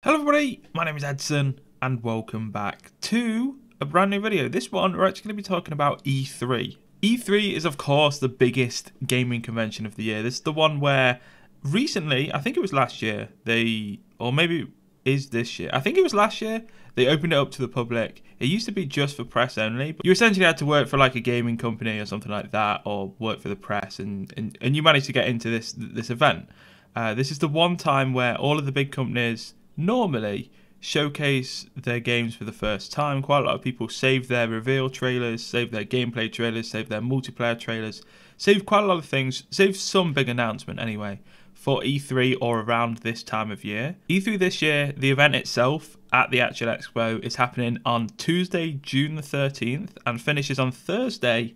Hello everybody, my name is Edson and welcome back to a brand new video. This one we're actually going to be talking about E3. E3 is of course the biggest gaming convention of the year. This is the one where recently, I think it was last year, or maybe it is this year, I think it was last year, they opened it up to the public. It used to be just for press only, but you essentially had to work for like a gaming company or something like that, or work for the press, and you managed to get into this event. This is the one time where all of the big companies normally showcase their games for the first time. Quite a lot of people save their reveal trailers, save their gameplay trailers, save their multiplayer trailers, save quite a lot of things, save some big announcement anyway for E3 or around this time of year. E3 this year, the event itself at the actual expo is happening on Tuesday, June the 13th and finishes on Thursday,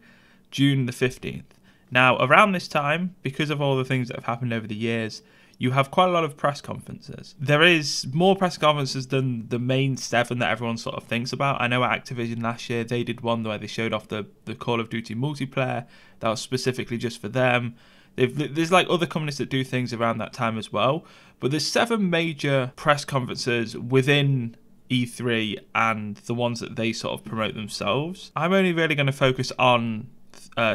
June the 15th. Now, around this time, because of all the things that have happened over the years, you have quite a lot of press conferences. There is more press conferences than the main 7 that everyone sort of thinks about. I know at Activision last year, they did one where they showed off the Call of Duty multiplayer. That was specifically just for them. There's like other companies that do things around that time as well. But there's 7 major press conferences within E3 and the ones that they sort of promote themselves. I'm only really going to focus on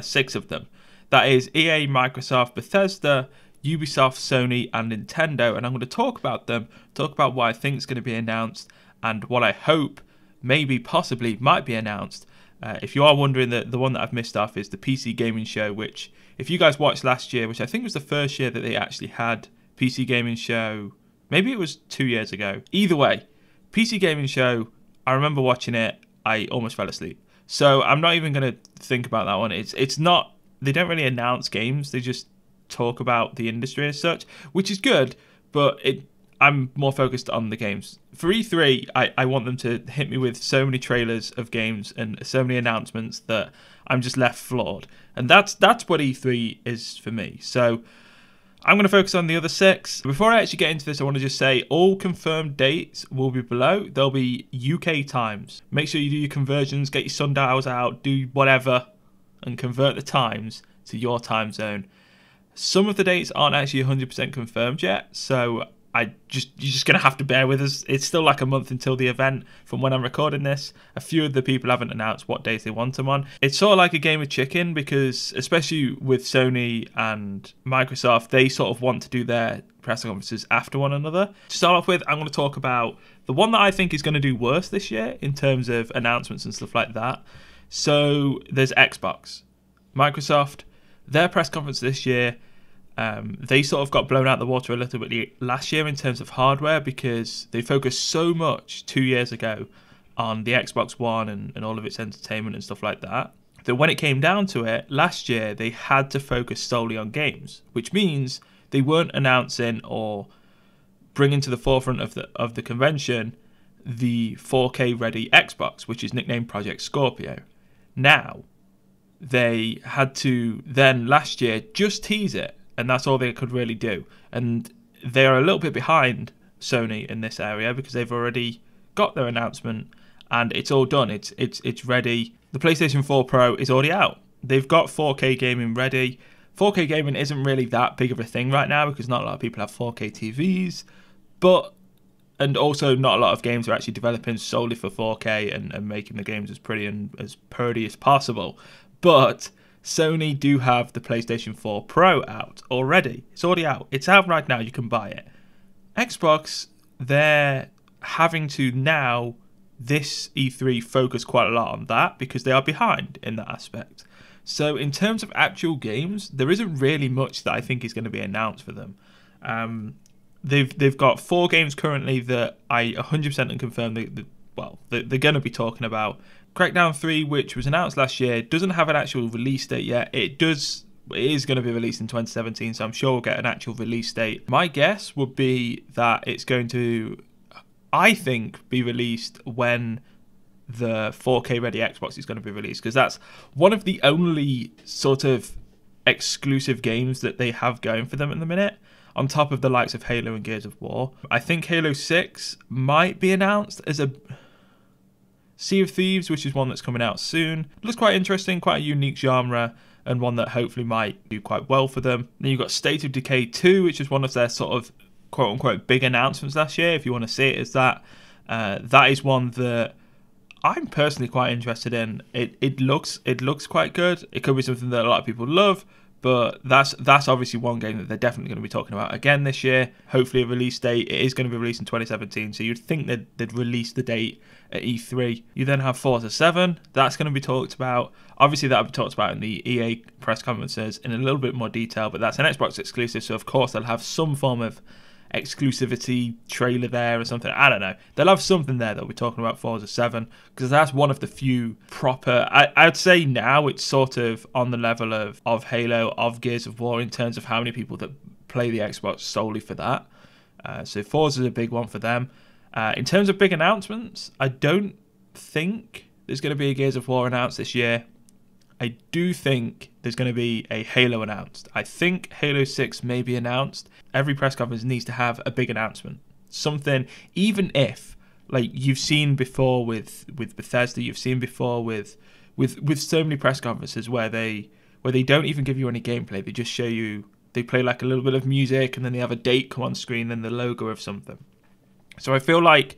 6 of them. That is EA, Microsoft, Bethesda, Ubisoft, Sony and Nintendo, and I'm going to talk about them, talk about what I think is going to be announced and what I hope maybe possibly might be announced. If you are wondering, the one that I've missed off is the PC Gaming Show, which if you guys watched last year, which I think was the first year that they actually had PC Gaming Show, maybe it was 2 years ago. Either way, PC Gaming Show, I remember watching it, I almost fell asleep. So I'm not even going to think about that one. It's not, they don't really announce games, they just talk about the industry as such, which is good, but I'm more focused on the games. For E3, I want them to hit me with so many trailers of games and so many announcements that I'm just left floored. And that's what E3 is for me. So I'm going to focus on the other 6. Before I actually get into this, I want to just say all confirmed dates will be below. They'll be UK times. Make sure you do your conversions, get your sundials out, do whatever, and convert the times to your time zone. Some of the dates aren't actually 100% confirmed yet, so you're just going to have to bear with us. It's still like a month until the event from when I'm recording this. A few of the people haven't announced what days they want them on. It's sort of like a game of chicken because, especially with Sony and Microsoft, they sort of want to do their press conferences after one another. To start off with, I'm going to talk about the one that I think is going to do worse this year in terms of announcements and stuff like that. So there's Xbox. Microsoft, their press conference this year, they sort of got blown out the water a little bit last year in terms of hardware because they focused so much 2 years ago on the Xbox One and all of its entertainment and stuff like that, that when it came down to it, last year they had to focus solely on games, which means they weren't announcing or bringing to the forefront of the convention the 4K ready Xbox, which is nicknamed Project Scorpio. Now, they had to then last year just tease it, and that's all they could really do. And they're a little bit behind Sony in this area because they've already got their announcement and it's all done. It's ready. The PlayStation 4 Pro is already out. They've got 4K gaming ready. 4K gaming isn't really that big of a thing right now because not a lot of people have 4K TVs, and also not a lot of games are actually developing solely for 4K and making the games as pretty and as purdy as possible. But Sony do have the PlayStation 4 Pro out already. It's already out. It's out right now. You can buy it. Xbox, they're having to now, this E3, focus quite a lot on that because they are behind in that aspect. So in terms of actual games, there isn't really much that I think is going to be announced for them. They've got 4 games currently that I 100% and confirm they're going to be talking about. Crackdown 3, which was announced last year, doesn't have an actual release date yet. It is going to be released in 2017, so I'm sure we'll get an actual release date. My guess would be that it's going to, I think, be released when the 4K ready Xbox is going to be released, because that's one of the only sort of exclusive games that they have going for them at the minute, on top of the likes of Halo and Gears of War. I think Halo 6 might be announced as a Sea of Thieves, which is one that's coming out soon. It looks quite interesting, quite a unique genre, and one that hopefully might do quite well for them. Then you've got State of Decay 2, which is one of their sort of quote unquote big announcements last year, if you want to see it as that. That is one that I'm personally quite interested in. It looks quite good. It could be something that a lot of people love, but that's obviously one game that they're definitely going to be talking about again this year. Hopefully a release date. It is going to be released in 2017, so you'd think that they'd release the date at E3. You then have Forza 7. That's going to be talked about. Obviously that'll be talked about in the EA press conferences in a little bit more detail, but that's an Xbox exclusive, so of course they'll have some form of exclusivity trailer there or something. I don't know. They'll have something there that we're talking about Forza 7, because that's one of the few proper, I'd say now it's sort of on the level of Halo, of Gears of War, in terms of how many people that play the Xbox solely for that. So Forza's a big one for them. In terms of big announcements, I don't think there's going to be a Gears of War announced this year. I do think there's going to be a Halo announced. I think Halo 6 may be announced. Every press conference needs to have a big announcement. Something, even if, like you've seen before with Bethesda, you've seen before with so many press conferences where they don't even give you any gameplay. They just show you, they play like a little bit of music and then they have a date come on screen and the logo of something. So I feel like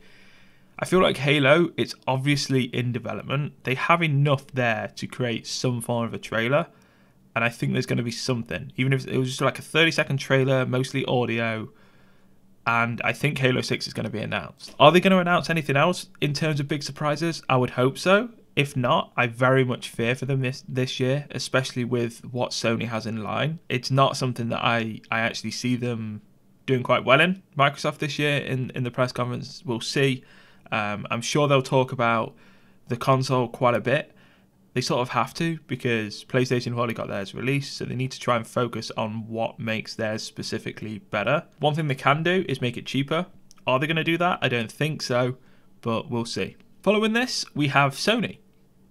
Halo, it's obviously in development. They have enough there to create some form of a trailer. And I think there's going to be something. Even if it was just like a 30-second trailer, mostly audio. And I think Halo 6 is going to be announced. Are they going to announce anything else in terms of big surprises? I would hope so. If not, I very much fear for them this year, especially with what Sony has in line. It's not something that I actually see them doing quite well in. Microsoft this year in the press conference, we'll see. I'm sure they'll talk about the console quite a bit. They sort of have to, because PlayStation have already got theirs released, so they need to try and focus on what makes theirs specifically better. One thing they can do is make it cheaper. Are they going to do that? I don't think so, but we'll see. Following this, we have Sony,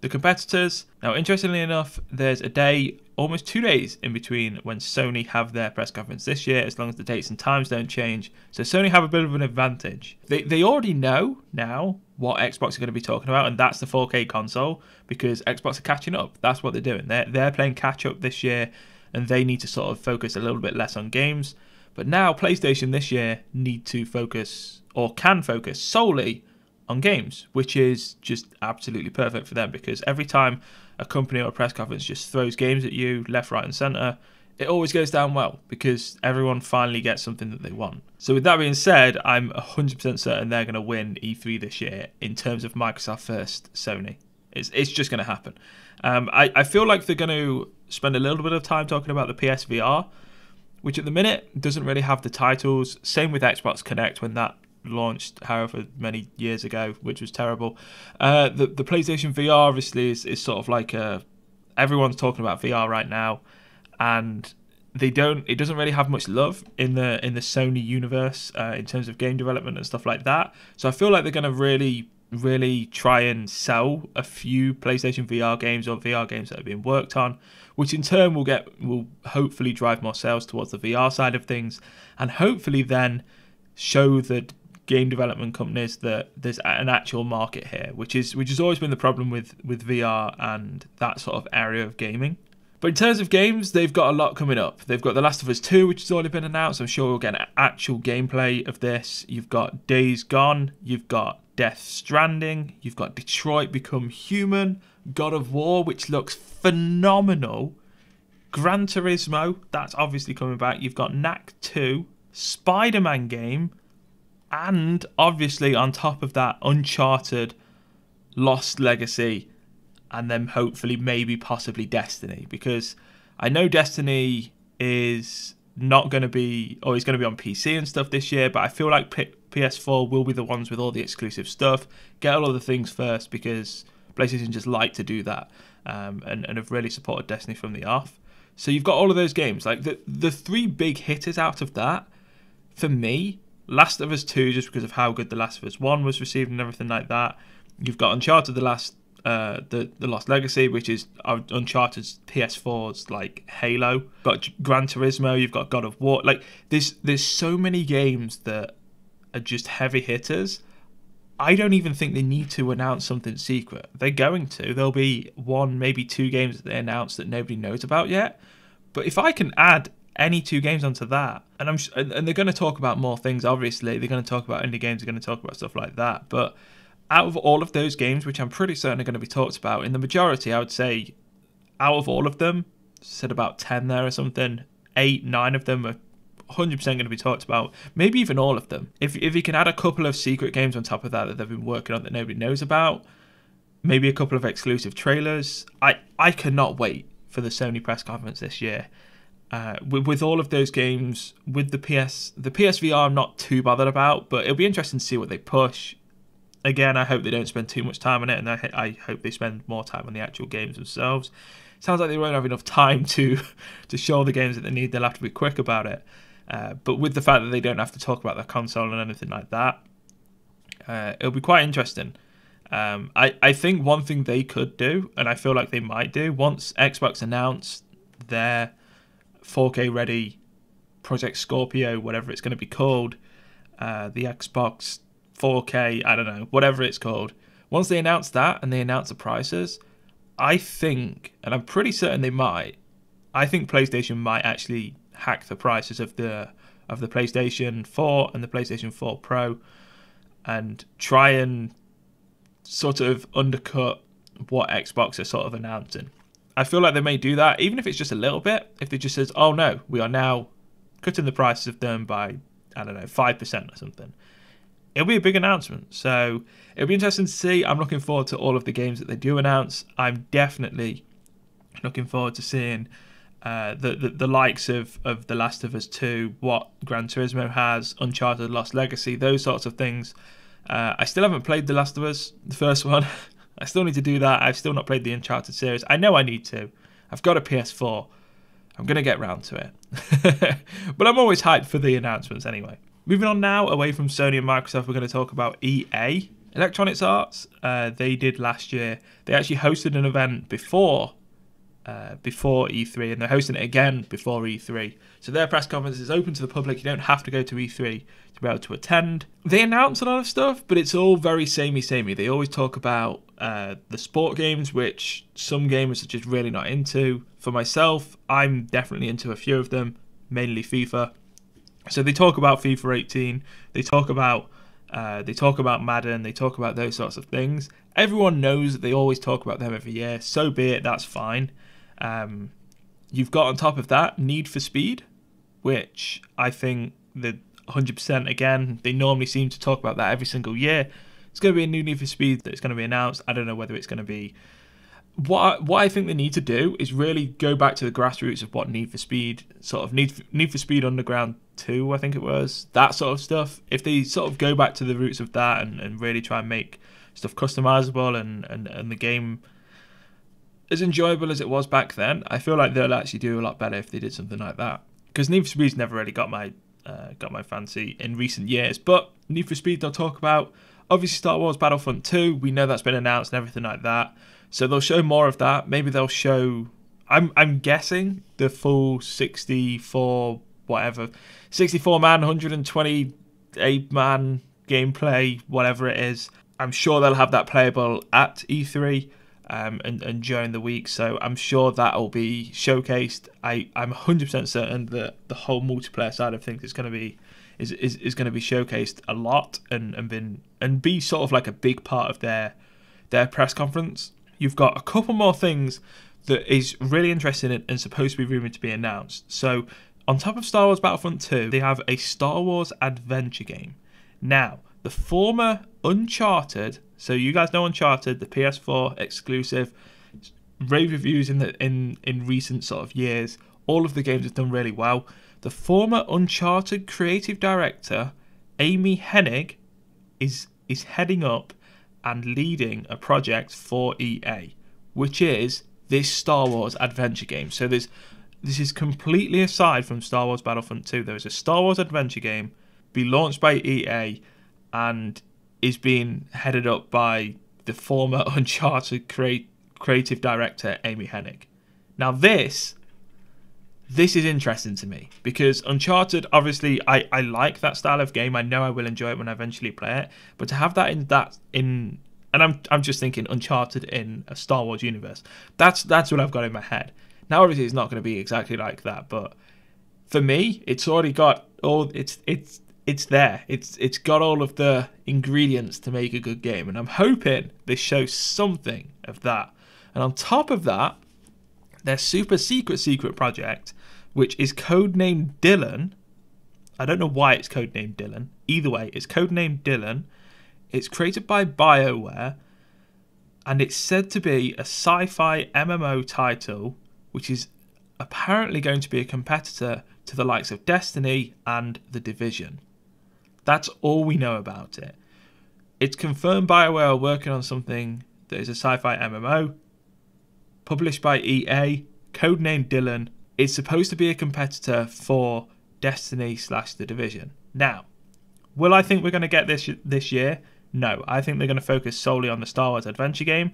the competitors. Now, interestingly enough, there's a day, almost 2 days in between when Sony have their press conference this year, as long as the dates and times don't change. So Sony have a bit of an advantage. They already know now what Xbox are going to be talking about, and that's the 4K console, because Xbox are catching up. That's what they're doing. They're playing catch up this year, and they need to sort of focus a little bit less on games. But now PlayStation this year need to focus, or can focus, solely on games, which is just absolutely perfect for them, because every time a company or a press conference just throws games at you left, right and centre, it always goes down well, because everyone finally gets something that they want. So with that being said, I'm 100% certain they're going to win E3 this year in terms of Microsoft first Sony. It's just going to happen. I feel like they're going to spend a little bit of time talking about the PSVR, which at the minute doesn't really have the titles. Same with Xbox Connect when that launched however many years ago, which was terrible. The PlayStation VR obviously is sort of like everyone's talking about VR right now, and it doesn't really have much love in the Sony universe in terms of game development and stuff like that. So I feel like they're going to really try and sell a few PlayStation VR games or VR games that are being worked on, which in turn will hopefully drive more sales towards the VR side of things, and hopefully then show the game development companies that there's an actual market here, which has always been the problem with VR and that sort of area of gaming. But in terms of games, they've got a lot coming up. They've got The Last of Us 2, which has already been announced. I'm sure we'll get an actual gameplay of this. You've got Days Gone. You've got Death Stranding. You've got Detroit Become Human. God of War, which looks phenomenal. Gran Turismo, that's obviously coming back. You've got Knack 2. Spider-Man game. And obviously on top of that, Uncharted, Lost Legacy, and then hopefully maybe possibly Destiny, because I know Destiny is not going to be, or is going to be on PC and stuff this year, but I feel like PS4 will be the ones with all the exclusive stuff. Get all of the things first, because PlayStation just like to do that, and have really supported Destiny from the off. So you've got all of those games. Like the three big hitters out of that, for me, Last of Us 2, just because of how good The Last of Us 1 was received and everything like that. You've got Uncharted, the Lost Legacy, which is Uncharted's PS4's like Halo. Got Gran Turismo, you've got God of War. Like there's so many games that are just heavy hitters. I don't even think they need to announce something secret. They're going to. There'll be one, maybe two games that they announce that nobody knows about yet. But if I can add any 2 games onto that, and and they're going to talk about more things. Obviously, they're going to talk about indie games. They're going to talk about stuff like that. But out of all of those games, which I'm pretty certain are going to be talked about, in the majority, I would say, out of all of them, said about 10 there or something, 8, 9 of them are 100% going to be talked about. Maybe even all of them. If you can add a couple of secret games on top of that they've been working on that nobody knows about, maybe a couple of exclusive trailers. I cannot wait for the Sony press conference this year. With all of those games, with the PSVR, I'm not too bothered about, but it'll be interesting to see what they push. Again, I hope they don't spend too much time on it, and I hope they spend more time on the actual games themselves. Sounds like they won't have enough time to show the games that they need. They'll have to be quick about it. But with the fact that they don't have to talk about their console and anything like that, it'll be quite interesting. I think one thing they could do, and I feel like they might do, once Xbox announce their 4K ready Project Scorpio, whatever it's going to be called, the Xbox 4K, I don't know, whatever it's called. Once they announce that and they announce the prices, I think, and I'm pretty certain they might, I think PlayStation might actually hack the prices of the PlayStation 4 and the PlayStation 4 Pro and try and sort of undercut what Xbox are sort of announcing. I feel like they may do that, even if it's just a little bit. If they just says, oh no, we are now cutting the prices of them by, I don't know, 5% or something. It'll be a big announcement. So it'll be interesting to see. I'm looking forward to all of the games that they do announce. I'm definitely looking forward to seeing the likes of The Last of Us 2, what Gran Turismo has, Uncharted Lost Legacy, those sorts of things. I still haven't played The Last of Us, the first one. I still need to do that. I've still not played the Uncharted series. I know I need to. I've got a PS4. I'm going to get round to it. But I'm always hyped for the announcements anyway. Moving on now, away from Sony and Microsoft, we're going to talk about EA. Electronic Arts, they did last year. They actually hosted an event before E3, and they're hosting it again before E3. So their press conference is open to the public. You don't have to go to E3 to be able to attend. They announce a lot of stuff, but it's all very samey. They always talk about the sport games, which some gamers are just really not into. For myself, I'm definitely into a few of them, mainly FIFA. So they talk about FIFA 18. They talk about Madden. They talk about those sorts of things. Everyone knows that they always talk about them every year. So be it. That's fine. You've got on top of that Need for Speed, which I think that 100% again, they normally seem to talk about that every single year. It's going to be a new Need for Speed that's going to be announced. I don't know whether it's going to be... What I think they need to do is really go back to the grassroots of what Need for Speed, sort of Need for Speed Underground 2, I think it was, that sort of stuff. If they sort of go back to the roots of that and really try and make stuff customizable and the game as enjoyable as it was back then, I feel like they'll actually do a lot better if they did something like that. Because Need for Speed's never really got my fancy in recent years. But Need for Speed they'll talk about. Obviously Star Wars Battlefront 2, we know that's been announced and everything like that. So they'll show more of that. Maybe they'll show, I'm guessing, the full 64 man, 128 man gameplay, whatever it is. I'm sure they'll have that playable at E3 and during the week. So I'm sure that'll be showcased. I'm 100% certain that the whole multiplayer side of things is going to be going to be showcased a lot and be sort of like a big part of their press conference. You've got a couple more things that is really interesting and supposed to be rumoured to be announced. So, on top of Star Wars Battlefront 2, they have a Star Wars adventure game. Now, the former Uncharted, so you guys know Uncharted, the PS4 exclusive, rave reviews in recent sort of years. All of the games have done really well. The former Uncharted creative director, Amy Hennig, is heading up and leading a project for EA, which is this Star Wars adventure game. So this is completely aside from Star Wars Battlefront 2. There is a Star Wars adventure game be launched by EA and is being headed up by the former Uncharted creative director, Amy Hennig. Now this is interesting to me because Uncharted, obviously, I like that style of game. I know I will enjoy it when I eventually play it. But to have that and I'm just thinking Uncharted in a Star Wars universe. That's what I've got in my head. Now, obviously, it's not going to be exactly like that, but for me, it's already got all. It's there. It's got all of the ingredients to make a good game, and I'm hoping this shows something of that. And on top of that, their super secret project, which is codenamed Dylan. I don't know why it's codenamed Dylan. Either way, it's codenamed Dylan. It's created by BioWare, and it's said to be a sci-fi MMO title, which is apparently going to be a competitor to the likes of Destiny and The Division. That's all we know about it. It's confirmed BioWare are working on something that is a sci-fi MMO, published by EA, codenamed Dylan. It's supposed to be a competitor for Destiny/The Division. Now, will I think we're going to get this year? No, I think they're going to focus solely on the Star Wars adventure game.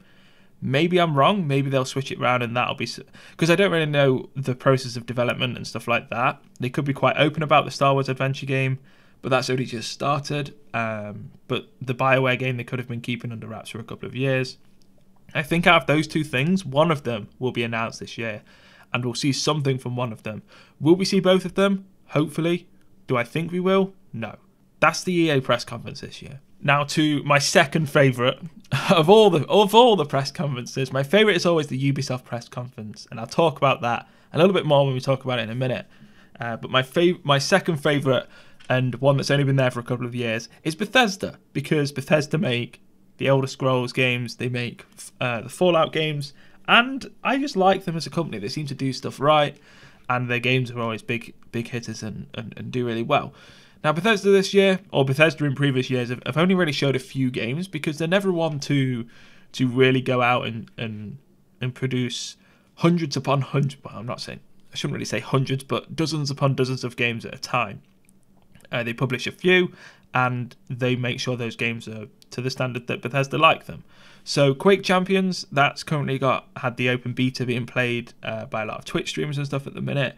Maybe I'm wrong. Maybe they'll switch it around and that'll be... Because I don't really know the process of development and stuff like that. They could be quite open about the Star Wars adventure game, but that's only just started. But the BioWare game, they could have been keeping under wraps for a couple of years. I think out of those two things, one of them will be announced this year, and we'll see something from one of them. Will we see both of them? Hopefully. Do I think we will? No. That's the EA press conference this year. Now to my second favourite of all the press conferences. My favourite is always the Ubisoft press conference, and I'll talk about that a little bit more when we talk about it in a minute. But my second favourite, and one that's only been there for a couple of years, is Bethesda, because Bethesda make the Elder Scrolls games, they make the Fallout games, and I just like them as a company. They seem to do stuff right, and their games are always big hitters and do really well. Now, Bethesda this year, or Bethesda in previous years, have only really showed a few games because they're never one to really go out and produce hundreds upon hundreds. Well, I shouldn't really say hundreds, but dozens upon dozens of games at a time. They publish a few, and they make sure those games are to the standard that Bethesda like them. So Quake Champions, that's currently had the open beta being played by a lot of Twitch streamers and stuff at the minute.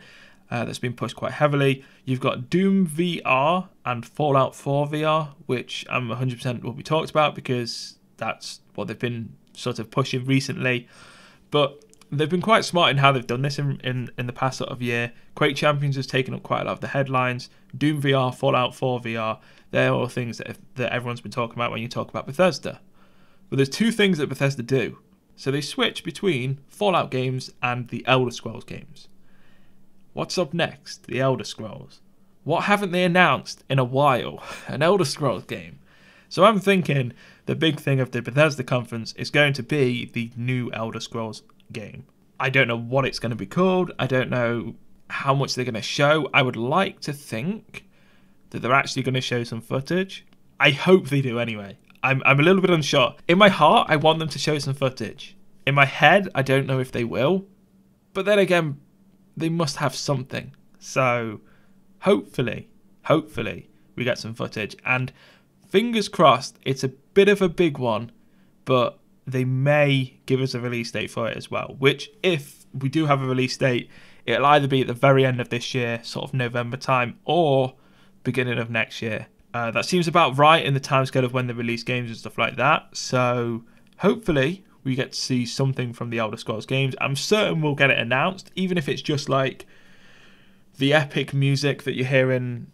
That's been pushed quite heavily. You've got Doom VR and Fallout 4 VR, which 100% will be talked about because that's what they've been sort of pushing recently. But they've been quite smart in how they've done this in the past sort of year. Quake Champions has taken up quite a lot of the headlines. Doom VR, Fallout 4 VR, they're all things that everyone's been talking about when you talk about Bethesda. But there's two things that Bethesda do. So they switch between Fallout games and the Elder Scrolls games. What's up next? The Elder Scrolls. What haven't they announced in a while? An Elder Scrolls game. So I'm thinking the big thing of the Bethesda conference is going to be the new Elder Scrolls game. I don't know what it's going to be called. I don't know how much they're going to show. I would like to think that they're actually going to show some footage. I hope they do anyway. I'm a little bit unsure. In my heart, I want them to show some footage. In my head, I don't know if they will. But then again, they must have something. So hopefully we get some footage. And fingers crossed, it's a bit of a big one, but they may give us a release date for it as well. Which, if we do have a release date, it'll either be at the very end of this year, sort of November time, or beginning of next year. That seems about right in the timescale of when they release games and stuff like that. So hopefully we get to see something from the Elder Scrolls games. I'm certain we'll get it announced, even if it's just like the epic music that you hear in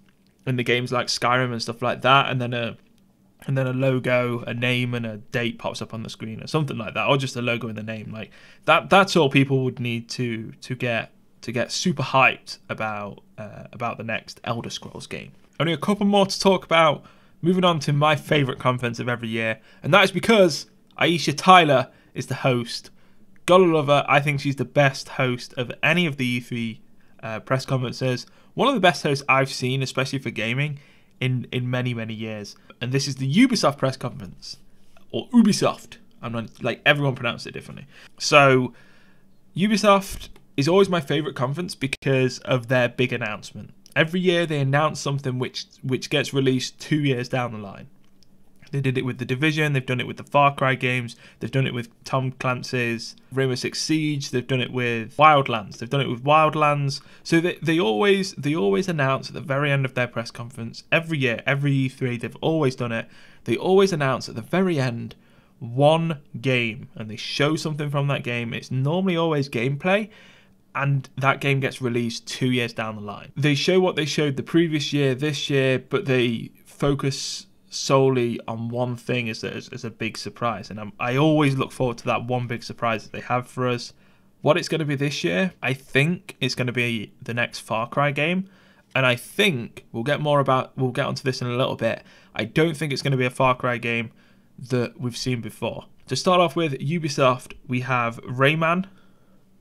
the games like Skyrim and stuff like that, and then a logo, a name, and a date pops up on the screen or something like that, or just a logo and the name. Like that's all people would need to get super hyped about the next Elder Scrolls game. Only a couple more to talk about. Moving on to my favourite conference of every year, and that is because Aisha Tyler is the host. Gotta love her. I think she's the best host of any of the E3 press conferences. One of the best hosts I've seen, especially for gaming, in many, many years. And this is the Ubisoft press conference, or Ubisoft. I'm not, like, everyone pronounced it differently. So Ubisoft is always my favourite conference because of their big announcement. Every year they announce something which gets released 2 years down the line. They did it with The Division, they've done it with the Far Cry games, they've done it with Tom Clancy's Rainbow Six Siege, they've done it with Wildlands, So they always announce at the very end of their press conference, every year, every E3, they've always done it, they always announce at the very end one game, and they show something from that game. It's normally always gameplay, and that game gets released 2 years down the line. They show what they showed the previous year, this year, but they focus solely on one thing as a big surprise. And I always look forward to that one big surprise that they have for us. What it's going to be this year, I think it's going to be the next Far Cry game. And I think we'll get onto this in a little bit. I don't think it's going to be a Far Cry game that we've seen before. To start off with, Ubisoft, we have Rayman.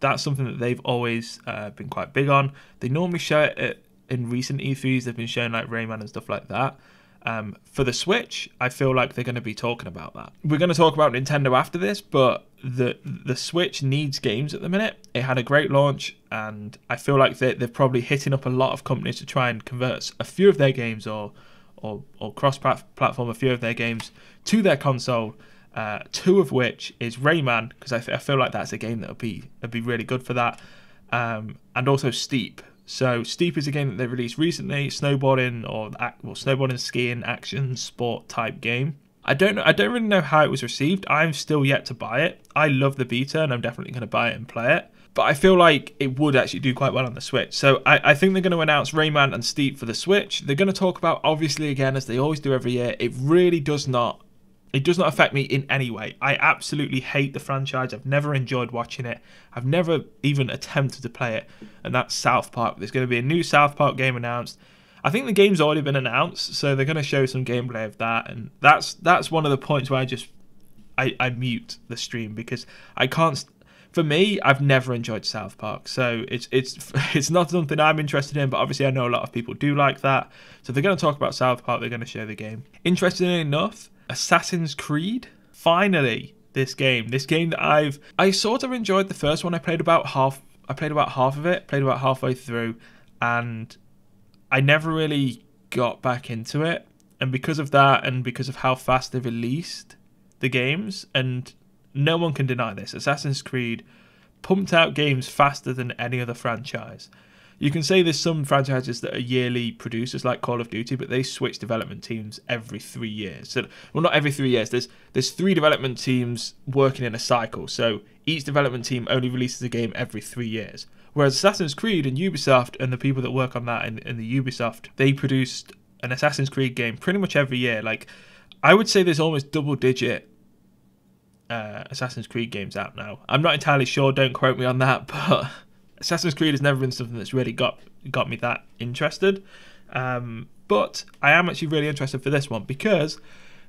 That's something that they've always been quite big on. They normally show it in recent E3s. They've been showing like Rayman and stuff like that. For the Switch, I feel like they're going to be talking about that. We're going to talk about Nintendo after this, but the Switch needs games at the minute. It had a great launch, and I feel like they're probably hitting up a lot of companies to try and convert a few of their games or cross-platform a few of their games to their console. Two of which is Rayman, because I feel like that's a game that'll be really good for that, and also Steep. So Steep is a game that they released recently, snowboarding, skiing, action, sport type game. I don't really know how it was received. I'm still yet to buy it. I love the beta, and I'm definitely going to buy it and play it. But I feel like it would actually do quite well on the Switch. So I think they're going to announce Rayman and Steep for the Switch. They're going to talk about, obviously, again, as they always do every year, it really does not affect me in any way. I absolutely hate the franchise. I've never enjoyed watching it. I've never even attempted to play it. And that's South Park. There's going to be a new South Park game announced. I think the game's already been announced, so they're going to show some gameplay of that. And that's one of the points where I mute the stream, because I can't. For me, I've never enjoyed South Park, so it's not something I'm interested in. But obviously, I know a lot of people do like that. So they're going to talk about South Park. They're going to show the game. Interestingly enough, Assassin's Creed. Finally, this game that I sort of enjoyed the first one. I played about half of it, played about halfway through, and I never really got back into it. And because of that, and because of how fast they released the games, and no one can deny this, Assassin's Creed pumped out games faster than any other franchise. You can say there's some franchises that are yearly producers like Call of Duty, but they switch development teams every 3 years. So, well, not every 3 years. There's 3 development teams working in a cycle. So each development team only releases a game every 3 years. Whereas Assassin's Creed and Ubisoft and the people that work on that in the Ubisoft, they produced an Assassin's Creed game pretty much every year. Like, I would say there's almost double-digit Assassin's Creed games out now. I'm not entirely sure. Don't quote me on that, but Assassin's Creed has never been something that's really got me that interested. But I am actually really interested for this one, because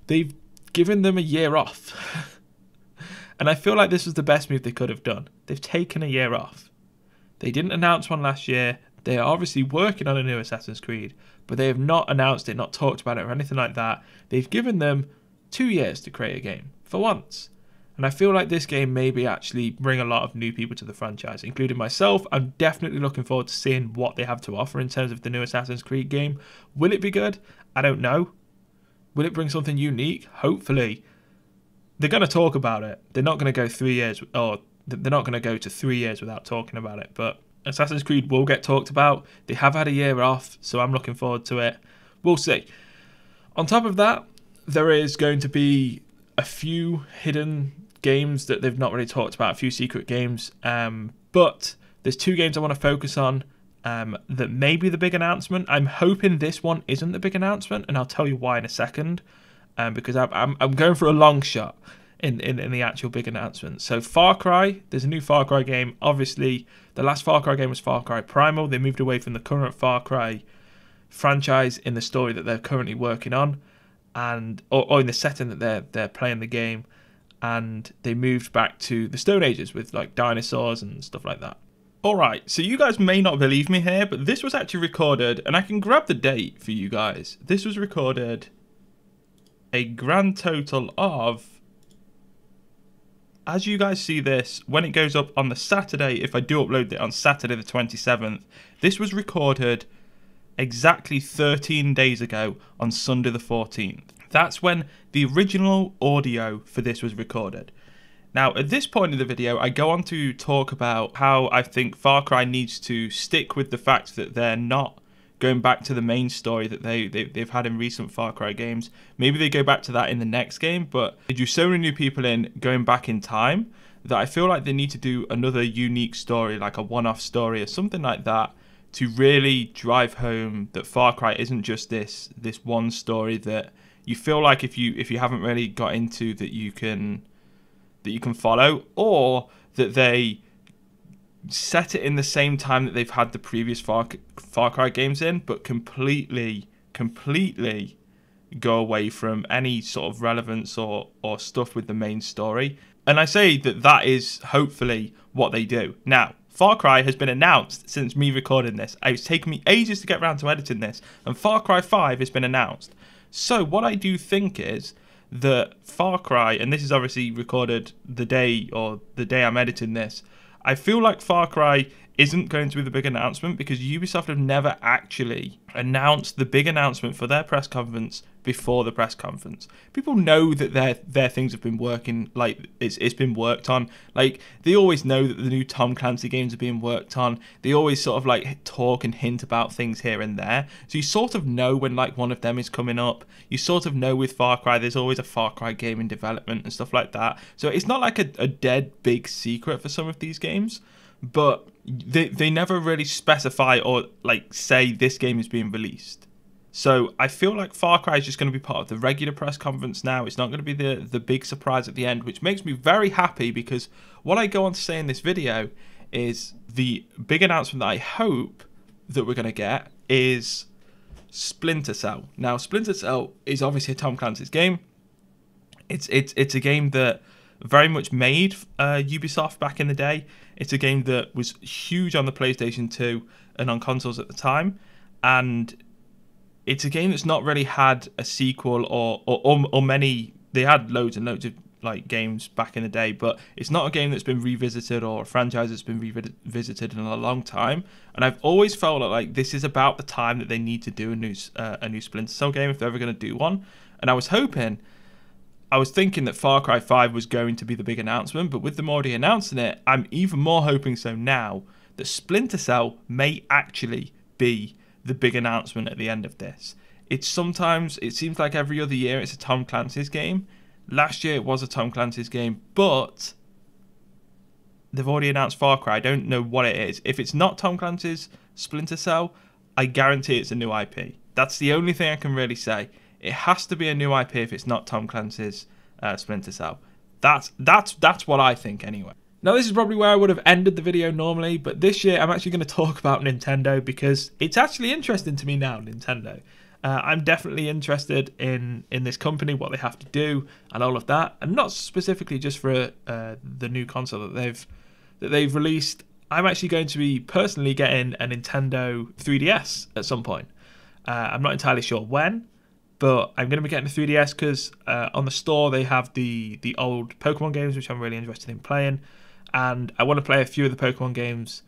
they've given them a year off. And I feel like this was the best move they could have done. They've taken a year off. They didn't announce one last year. They are obviously working on a new Assassin's Creed, but they have not announced it, not talked about it or anything like that. They've given them 2 years to create a game, for once. And I feel like this game maybe actually bring a lot of new people to the franchise, including myself. I'm definitely looking forward to seeing what they have to offer in terms of the new Assassin's Creed game. Will it be good? I don't know. Will it bring something unique? Hopefully. They're going to talk about it. They're not going to go 3 years, or they're not going to go to 3 years without talking about it. But Assassin's Creed will get talked about. They have had a year off, so I'm looking forward to it. We'll see. On top of that, there is going to be a few hidden games that they've not really talked about, a few secret games, but there's 2 games I want to focus on that may be the big announcement. I'm hoping this one isn't the big announcement, and I'll tell you why in a second, because I'm going for a long shot in the actual big announcement. So Far Cry, there's a new Far Cry game. Obviously, the last Far Cry game was Far Cry Primal. They moved away from the current Far Cry franchise in the story that they're currently working on, and or in the setting that they're playing the game. And they moved back to the Stone Ages with like dinosaurs and stuff like that. Alright, so you guys may not believe me here, but this was actually recorded, and I can grab the date for you guys. This was recorded a grand total of, as you guys see this, when it goes up on the Saturday, if I do upload it on Saturday the 27th, this was recorded exactly 13 days ago on Sunday the 14th. That's when the original audio for this was recorded. Now, at this point in the video, I go on to talk about how I think Far Cry needs to stick with the fact that they're not going back to the main story that they've had in recent Far Cry games. Maybe they go back to that in the next game, but they drew so many new people in going back in time that I feel like they need to do another unique story, like a one-off story or something like that, to really drive home that Far Cry isn't just this one story that you feel like if you haven't really got into that you can follow, or that they set it in the same time that they've had the previous Far Cry games in, but completely go away from any sort of relevance or stuff with the main story. And I say that is hopefully what they do. Now, Far Cry has been announced since me recording this. It's taken me ages to get around to editing this, and Far Cry 5 has been announced. So what I do think is that Far Cry, and this is obviously recorded the day I'm editing this, I feel like Far Cry isn't going to be the big announcement because Ubisoft have never actually announced the big announcement for their press conference before the press conference. People know that their things have been working, like it's been worked on. Like they always know that the new Tom Clancy games are being worked on. They always sort of like talk and hint about things here and there. So you sort of know when like one of them is coming up. You sort of know with Far Cry there's always a Far Cry game in development and stuff like that. So it's not like a dead big secret for some of these games. But they never really specify or like say this game is being released. So I feel like Far Cry is just going to be part of the regular press conference now. It's not going to be the big surprise at the end, which makes me very happy because what I go on to say in this video is the big announcement that I hope that we're going to get is Splinter Cell. Now, Splinter Cell is obviously a Tom Clancy's game. It's a game that very much made Ubisoft back in the day. It's a game that was huge on the PlayStation 2 and on consoles at the time, and it's a game that's not really had a sequel or many. They had loads and loads of like games back in the day, but it's not a game that's been revisited or a franchise that's been revisited in a long time. And I've always felt like this is about the time that they need to do a new Splinter Cell game if they're ever going to do one. And I was thinking that Far Cry 5 was going to be the big announcement, but with them already announcing it, I'm even more hoping so now that Splinter Cell may actually be the big announcement at the end of this. It seems like every other year it's a Tom Clancy's game. Last year it was a Tom Clancy's game, but they've already announced Far Cry. I don't know what it is. If it's not Tom Clancy's Splinter Cell, I guarantee it's a new IP. That's the only thing I can really say. It has to be a new IP if it's not Tom Clancy's Splinter Cell. That's what I think anyway. Now this is probably where I would have ended the video normally, but this year I'm actually going to talk about Nintendo because it's actually interesting to me now, Nintendo. I'm definitely interested in this company, what they have to do and all of that, and not specifically just for the new console that they've released. I'm actually going to be personally getting a Nintendo 3DS at some point. I'm not entirely sure when, but I'm going to be getting a 3DS because on the store they have the old Pokemon games, which I'm really interested in playing, and I want to play a few of the Pokemon games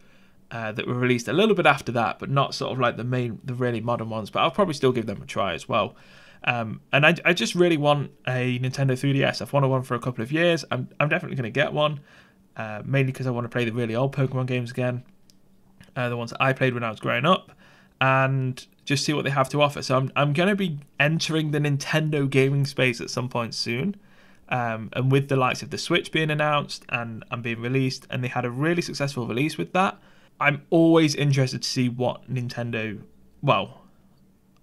that were released a little bit after that, but not sort of like the really modern ones. But I'll probably still give them a try as well. And I just really want a Nintendo 3DS. I've wanted one for a couple of years. I'm definitely going to get one, mainly because I want to play the really old Pokemon games again, the ones that I played when I was growing up, and just see what they have to offer. So I'm going to be entering the Nintendo gaming space at some point soon. And with the likes of the Switch being announced and being released, and they had a really successful release with that, I'm always interested to see what Nintendo... Well,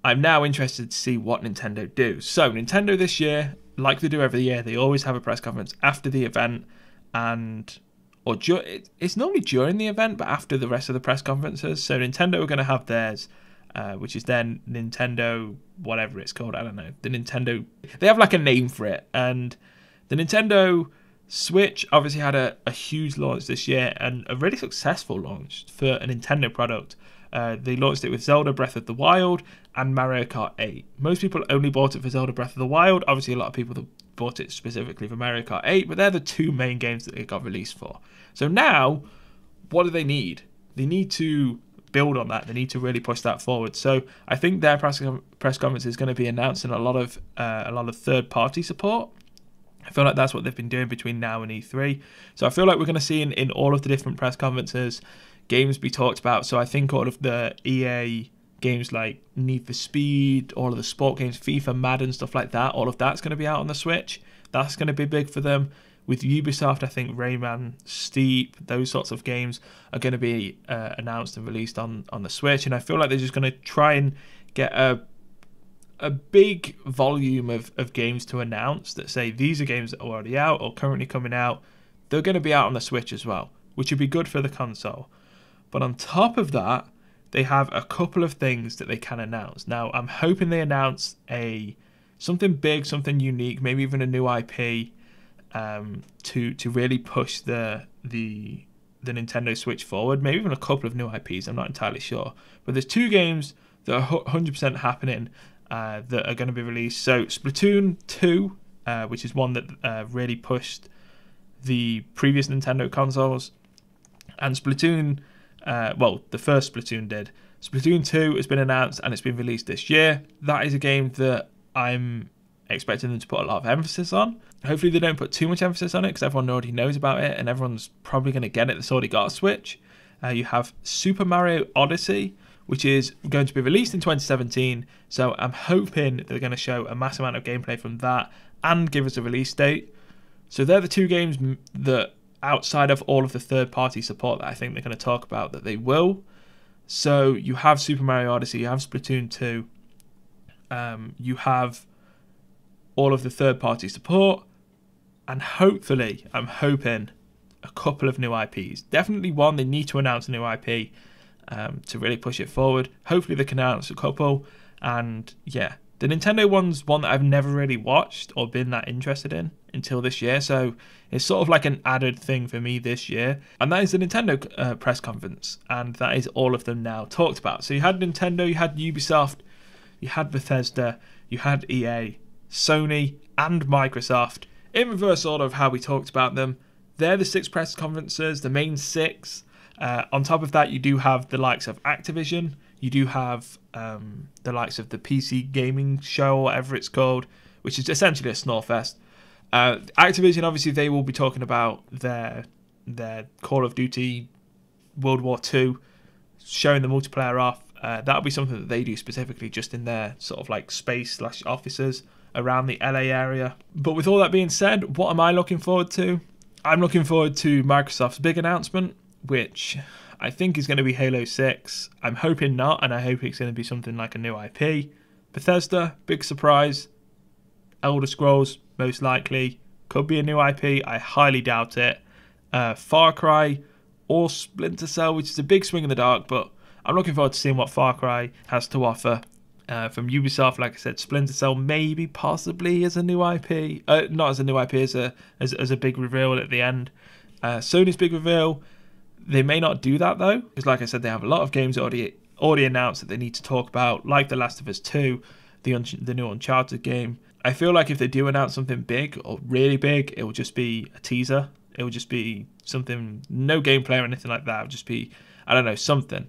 I'm now interested to see what Nintendo do. So Nintendo this year, like they do every year, they always have a press conference after the event, it's normally during the event, but after the rest of the press conferences. So Nintendo are going to have theirs, which is then Nintendo, whatever it's called, I don't know. The Nintendo... They have like a name for it, and the Nintendo Switch obviously had a huge launch this year and a really successful launch for a Nintendo product. They launched it with Zelda Breath of the Wild and Mario Kart 8. Most people only bought it for Zelda Breath of the Wild. Obviously, a lot of people bought it specifically for Mario Kart 8, but they're the two main games that it got released for. So now, what do they need? They need to build on that. They need to really push that forward. So I think their press conference is going to be announcing a lot of third-party support. I feel like that's what they've been doing between now and E3. So I feel like we're going to see in all of the different press conferences games be talked about. So I think all of the EA games like Need for Speed, all of the sport games, FIFA, Madden, stuff like that, all of that's going to be out on the Switch. That's going to be big for them. With Ubisoft, I think Rayman, Steep, those sorts of games are going to be announced and released on the Switch, and I feel like they're just going to try and get a big volume of games to announce that say these are games that are already out or currently coming out. They're going to be out on the Switch as well, which would be good for the console. But on top of that, they have a couple of things that they can announce. Now, I'm hoping they announce something big, something unique, maybe even a new IP, to really push the Nintendo Switch forward. Maybe even a couple of new IPs. I'm not entirely sure. But there's 2 games that are 100% happening that are going to be released. So Splatoon 2, which is one that really pushed the previous Nintendo consoles, and Splatoon, the first Splatoon did. Splatoon 2 has been announced and it's been released this year. That is a game that I'm expecting them to put a lot of emphasis on. Hopefully they don't put too much emphasis on it because everyone already knows about it and everyone's probably going to get it that's already got a Switch. You have Super Mario Odyssey, which is going to be released in 2017. So I'm hoping they're going to show a massive amount of gameplay from that and give us a release date. So they're the 2 games that, outside of all of the third-party support that I think they're going to talk about, that they will. So you have Super Mario Odyssey, you have Splatoon 2, you have all of the third-party support, and hopefully, I'm hoping, a couple of new IPs. Definitely one, they need to announce a new IP to really push it forward. Hopefully they can announce a couple, and yeah. The Nintendo one's one that I've never really watched or been that interested in until this year, so it's sort of like an added thing for me this year, and that is the Nintendo press conference, and that is all of them now talked about. So you had Nintendo, you had Ubisoft, you had Bethesda, you had EA, Sony, and Microsoft, in reverse order of how we talked about them. They're the 6 press conferences, the main 6. On top of that, you do have the likes of Activision, you do have the likes of the PC gaming show, whatever it's called, which is essentially a snore fest. Activision, obviously, they will be talking about their Call of Duty World War II, showing the multiplayer off. That'll be something that they do specifically just in their sort of like space/offices around the LA area. But with all that being said, what am I looking forward to? I'm looking forward to Microsoft's big announcement, which I think is going to be Halo 6. I'm hoping not, and I hope it's going to be something like a new IP. Bethesda, big surprise. Elder Scrolls, most likely. Could be a new IP. I highly doubt it. Far Cry or Splinter Cell, which is a big swing in the dark, but I'm looking forward to seeing what Far Cry has to offer. From Ubisoft, like I said, Splinter Cell maybe possibly as a new IP. Not as a new IP, as a big reveal at the end. Sony's big reveal. They may not do that though, because like I said, they have a lot of games already announced that they need to talk about, like The Last of Us 2, the new Uncharted game. I feel like if they do announce something big or really big, it will just be a teaser. It will just be something, no gameplay or anything like that. It will just be, I don't know, something.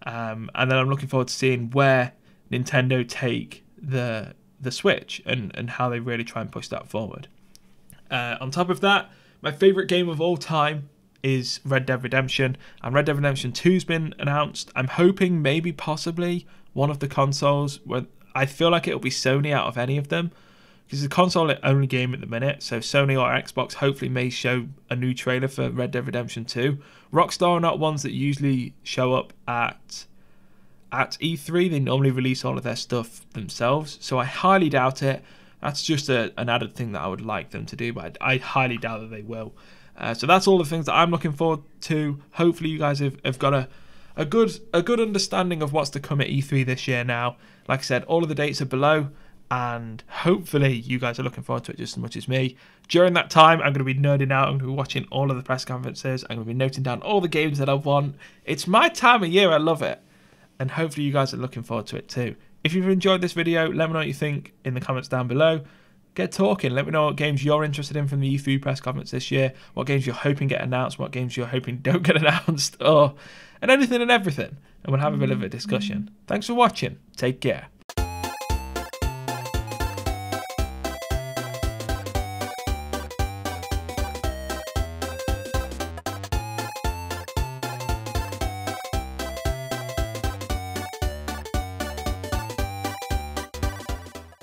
And then I'm looking forward to seeing where Nintendo take the Switch and how they really try and push that forward. On top of that, my favourite game of all time is Red Dead Redemption, and Red Dead Redemption 2's been announced. I'm hoping maybe possibly one of the consoles, where I feel like it'll be Sony out of any of them, because it's a console only game at the minute, so Sony or Xbox hopefully may show a new trailer for Red Dead Redemption 2. Rockstar are not ones that usually show up at E3. They normally release all of their stuff themselves, so I highly doubt it. That's just an added thing that I would like them to do, but I highly doubt that they will. So that's all the things that I'm looking forward to. Hopefully you guys have got a good understanding of what's to come at E3 this year now. Like I said, all of the dates are below, and hopefully you guys are looking forward to it just as much as me. During that time, I'm going to be nerding out. I'm going to be watching all of the press conferences. I'm going to be noting down all the games that I want. It's my time of year. I love it. And hopefully you guys are looking forward to it too. If you've enjoyed this video, let me know what you think in the comments down below. Get talking. Let me know what games you're interested in from the E3 press conference this year, what games you're hoping get announced, what games you're hoping don't get announced, and anything and everything. And we'll have a bit of a discussion. Thanks for watching. Take care.